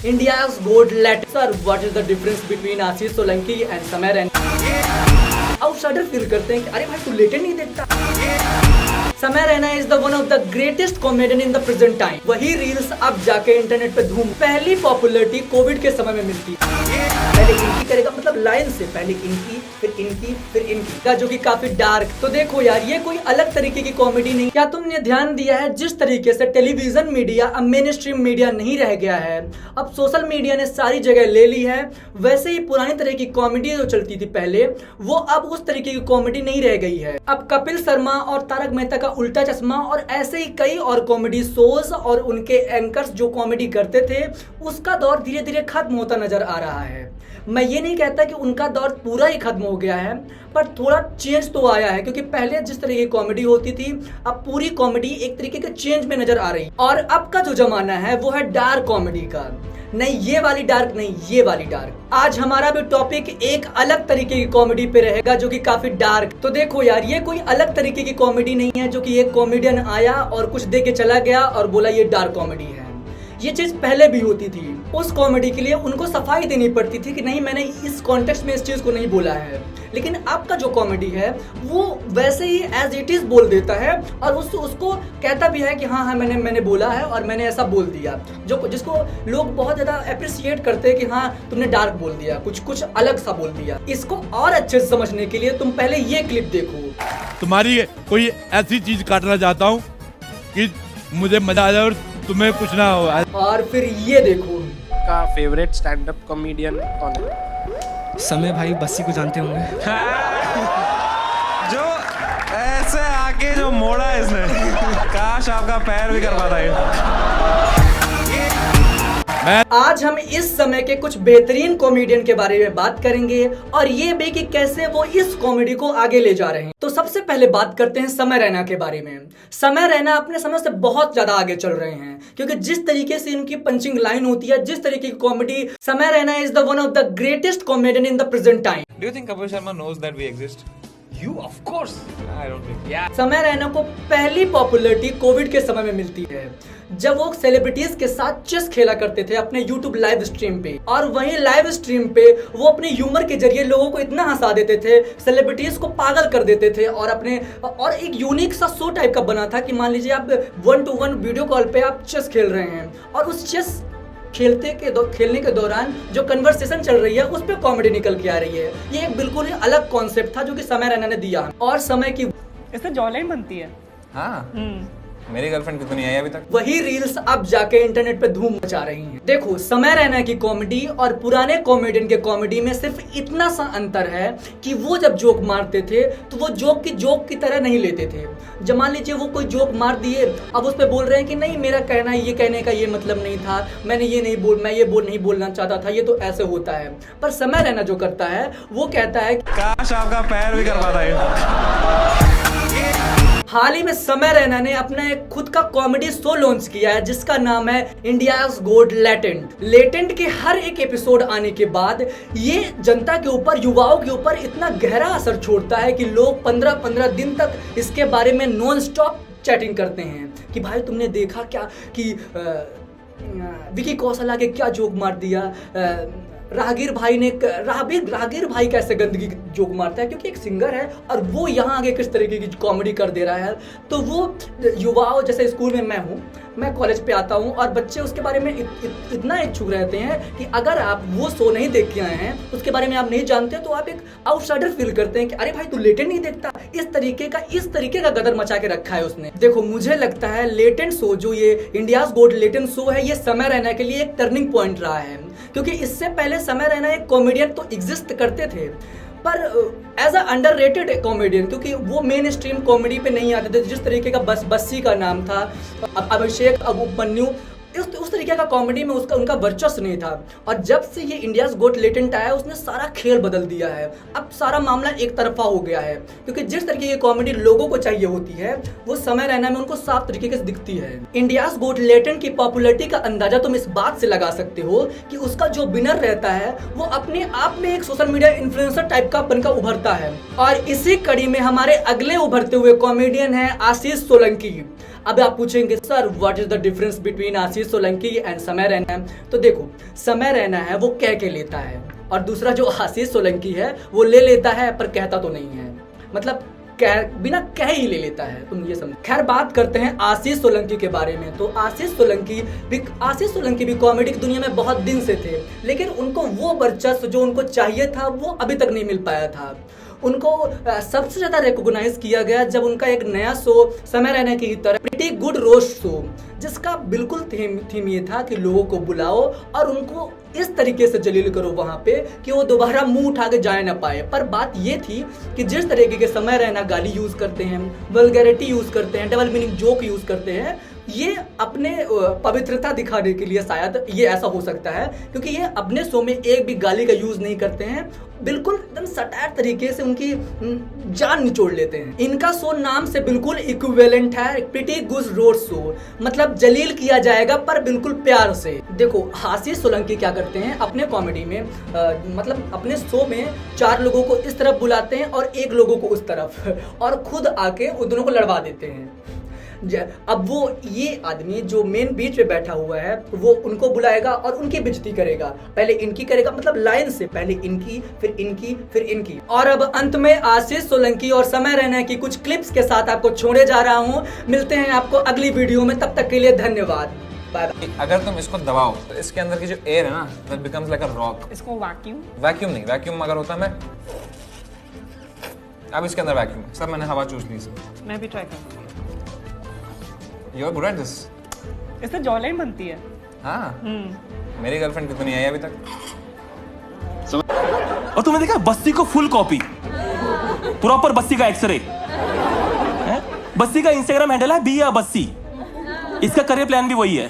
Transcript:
India's gold latte. Sir, what is the difference between Ashish Solanki and समय Raina? Outsider feel करते हैं कि अरे भाई तू लेटेंट नहीं देखता। समय Raina is the one of the greatest comedian in the present time. वही रील्स अब जाके इंटरनेट पे धूम। पहली पॉपुलैरिटी कोविड के समय में मिलती है। पहले इनकी करेगा मतलब लाइन से, पहले इनकी फिर इनकी फिर इनकी का, जो कि काफी डार्क। तो देखो यार, ये कोई अलग तरीके की कॉमेडी नहीं। क्या तुमने ध्यान दिया है जिस तरीके से टेलीविजन मीडिया अब मेन स्ट्रीम मीडिया नहीं रह गया है, अब सोशल मीडिया ने सारी जगह ले ली है, वैसे ही पुरानी तरह की कॉमेडी जो चलती थी पहले, वो अब उस तरीके की कॉमेडी नहीं रह गई है। अब कपिल शर्मा और तारक मेहता का उल्टा चश्मा और ऐसे ही कई और कॉमेडी शोज और उनके एंकर्स जो कॉमेडी करते थे, उसका दौर धीरे धीरे खत्म होता नजर आ रहा है। मैं ये नहीं कहता कि उनका दौर पूरा ही खत्म हो गया है, पर थोड़ा चेंज तो आया है, क्योंकि पहले जिस तरीके की कॉमेडी होती थी, अब पूरी कॉमेडी एक तरीके के चेंज में नजर आ रही है। और अब का जो जमाना है वो है डार्क कॉमेडी का। नहीं ये वाली डार्क, नहीं ये वाली डार्क। आज हमारा भी टॉपिक एक अलग तरीके की कॉमेडी पे रहेगा, जो कि काफी डार्क। तो देखो यार, ये कोई अलग तरीके की कॉमेडी नहीं है जो कि एक कॉमेडियन आया और कुछ दे के चला गया और बोला ये डार्क कॉमेडी है। ये चीज पहले भी होती थी। उस कॉमेडी के लिए उनको सफाई देनी पड़ती थी कि नहीं, मैंने इस कॉन्टेक्स्ट में इस चीज को नहीं बोला है। लेकिन अब का जो कॉमेडी है वो वैसे ही एज इट इज बोल देता है और उसको कहता भी है कि हाँ मैंने बोला है और मैंने ऐसा बोल दिया, जो जिसको लोग बहुत ज्यादा अप्रिशिएट करते हैं कि हाँ तुमने डार्क बोल दिया, कुछ अलग सा बोल दिया। इसको और अच्छे से समझने के लिए तुम पहले ये क्लिप देखो। तुम्हारी कोई ऐसी चीज काटना चाहता हूँ कि मुझे मजा आ जाए और तुम्हें कुछ ना हो। और फिर ये देखो। का फेवरेट स्टैंड अप कॉमेडियन कौन है? समय भाई बस्सी को जानते होंगे। जो ऐसे आके जो मोड़ा है इसने, काश आपका पैर भी करवा था। आज हम इस समय के कुछ बेहतरीन कॉमेडियन के बारे में बात करेंगे और ये भी कि कैसे वो इस कॉमेडी को आगे ले जा रहे हैं। तो सबसे पहले बात करते हैं समय रैना के बारे में। समय रैना अपने समय से बहुत ज्यादा आगे चल रहे हैं, क्योंकि जिस तरीके से इनकी पंचिंग लाइन होती है, जिस तरीके की कॉमेडी, समय Raina is the one of the greatest comedian in the present time. Do you think Kapil Sharma knows that we exist? You of course. I don't think. Yeah. समय रैना को पहली पॉपुलैरिटी कोविड के समय में मिलती है, जब वो सेलिब्रिटीज के साथ चेस खेला करते थे अपने यूट्यूब लाइव स्ट्रीम पे। और वहीं लाइव स्ट्रीम पे वो अपने ह्यूमर के जरिए लोगों को इतना हंसा देते थे, सेलिब्रिटीज को पागल कर देते थे और एक यूनिक सा शो टाइप का बना था कि मान लीजिए आप 1-to-1 वीडियो कॉल पे आप चेस खेल रहे हैं और उस चेस खेलने के दौरान जो कन्वर्सेशन चल रही है उस पे कॉमेडी निकल के आ रही है। ये एक बिल्कुल ही अलग कॉन्सेप्ट था जो कि समय रैना ने दिया। और समय की इससे जॉलाइन बनती है। हाँ। मेरी गर्लफ्रेंड कितनी आई अभी तक? वही रील्स अब जाके इंटरनेट पे धूम मचा रही हैं। देखो, समय रैना की कॉमेडी और पुराने कॉमेडियन के कॉमेडी में सिर्फ इतना सा अंतर है कि वो जब जोक मारते थे तो वो जोक की तरह नहीं लेते थे। जब मान लीजिए वो कोई जोक मार दिए, अब उस पे बोल रहे हैं कि नहीं मेरा कहने का ये मतलब नहीं था, मैं ये नहीं बोलना चाहता था, ये तो ऐसे होता है। पर समय रैना जो करता है वो कहता है काश आपका पैर भी करवा था। हाल ही में समय रैना ने अपना एक खुद का कॉमेडी शो लॉन्च किया है जिसका नाम है इंडियाज गोल्ड लेटेंट के हर एक एपिसोड आने के बाद ये जनता के ऊपर, युवाओं के ऊपर इतना गहरा असर छोड़ता है कि लोग 15-15 दिन तक इसके बारे में नॉन स्टॉप चैटिंग करते हैं कि भाई तुमने देखा क्या कि विकी कौशल आके क्या जोक मार दिया, राहगीर भाई कैसे गंदगी जोक मारता है, क्योंकि एक सिंगर है और वो यहाँ आगे किस तरीके की कॉमेडी कर दे रहा है। तो वो युवाओं, जैसे स्कूल में मैं कॉलेज पे आता हूँ और बच्चे उसके बारे में इतना इच्छुक रहते हैं कि अगर आप वो शो नहीं देख के आए हैं, उसके बारे में आप नहीं जानते, तो आप एक आउटसाइडर फील करते हैं कि अरे भाई तू लेटेंट नहीं देखता। इस तरीके का गदर मचा के रखा है उसने। देखो, मुझे लगता है लेटेंट शो, जो ये इंडियाज गोल्ड लेटेंट शो है, ये समय रैना के लिए एक टर्निंग पॉइंट रहा है, क्योंकि इससे पहले समय रैना एक कॉमेडियन तो एग्जिस्ट करते थे, पर एज अ अंडररेटेड कॉमेडियन, क्योंकि वो मेन स्ट्रीम कॉमेडी पे नहीं आते थे। जिस तरीके का बस्सी का नाम था, अभिषेक उपमन्यु, उस तरीके का कॉमेडी में उनका वर्चस्व नहीं था। और जब से ये इंडियाज गोट लेटेंट आया, उसने सारा खेल बदल दिया है। अब सारा मामला एक तरफा हो गया है, क्योंकि जिस तरीके की कॉमेडी लोगों को चाहिए होती है वो समय रैना में उनको साफ तरीके से दिखती है। इंडियाज गोट लेटेंट की पॉपुलैरिटी का अंदाजा तुम इस बात से लगा सकते हो कि उसका जो विनर रहता है वो अपने आप में एक सोशल मीडिया इन्फ्लुएंसर टाइप का बनकर उभरता है। और इसी कड़ी में हमारे अगले उभरते हुए कॉमेडियन है आशीष सोलंकी। अब आप पूछेंगे sir what is the difference between Ashish Solanki and समय रैना। तो देखो समय रैना है वो कह के लेता है, और दूसरा जो आशीष सोलंकी है वो ले लेता है पर कहता तो नहीं है, मतलब बिना कह ही ले लेता है, तुम ये समझो। खैर बात करते हैं आशीष सोलंकी के बारे में। तो आशीष सोलंकी भी कॉमेडी की दुनिया में बहुत दिन से थे, लेकिन उनको वो वर्चस्व जो उनको चाहिए था वो अभी तक नहीं मिल पाया था। उनको सबसे ज़्यादा रिकॉग्नाइज किया गया जब उनका एक नया शो समय रहने की तरह प्रीटी गुड रोस्ट शो, जिसका बिल्कुल थीम ये था कि लोगों को बुलाओ और उनको इस तरीके से जलील करो वहाँ पे कि वो दोबारा मुंह उठा के जाए ना पाए। पर बात ये थी कि जिस तरीके के समय रहना गाली यूज़ करते हैं, वल्गैरिटी यूज़ करते हैं, डबल मीनिंग जोक यूज़ करते हैं, ये अपने पवित्रता दिखाने के लिए शायद ये ऐसा हो सकता है, क्योंकि ये अपने शो में एक भी गाली का यूज़ नहीं करते हैं, बिल्कुल एकदम सटायर तरीके से उनकी जान निचोड़ लेते हैं। इनका शो नाम से बिल्कुल इक्विवेलेंट है, प्रीटी गुड रोस्ट शो, मतलब जलील किया जाएगा पर बिल्कुल प्यार से। देखो आशीष सोलंकी क्या करते हैं अपने कॉमेडी में, मतलब अपने शो में 4 लोगों को इस तरफ बुलाते हैं और 1 लोगों को उस तरफ, और खुद आके उन दोनों को लड़वा देते हैं। अब वो ये आदमी जो मेन बीच में बैठा हुआ है वो उनको बुलाएगा और उनकी बेइज्जती करेगा, पहले इनकी करेगा, मतलब लाइन से पहले इनकी फिर इनकी फिर इनकी। और अब अंत में आशीष सोलंकी और समय रहना की कुछ क्लिप्स के साथ आपको छोड़े जा रहा हूँ। मिलते हैं आपको अगली वीडियो में, तब तक के लिए धन्यवाद, बाय बाय। अगर तुम इसको दबाओ तो इसके अंदर की जो एयर है ना that becomes like a rock. इसको वैक्यूम वैक्यूम नहीं, वैक्यूम अगर होता मैं अब इसके अंदर वैक्यूम है। सब मैंने हवा चूस ली से। मैं भी ट्राई करूँ। You are good at this. इससे जॉलाइन बनती है। हाँ मेरी गर्लफ्रेंड कितनी आई अभी तक। और तुमने देखा बस्सी को फुल कॉपी, प्रॉपर बस्सी का एक्सरे। बस्सी का इंस्टाग्राम हैंडल है बी या बस्सी, इसका करियर प्लान भी वही है।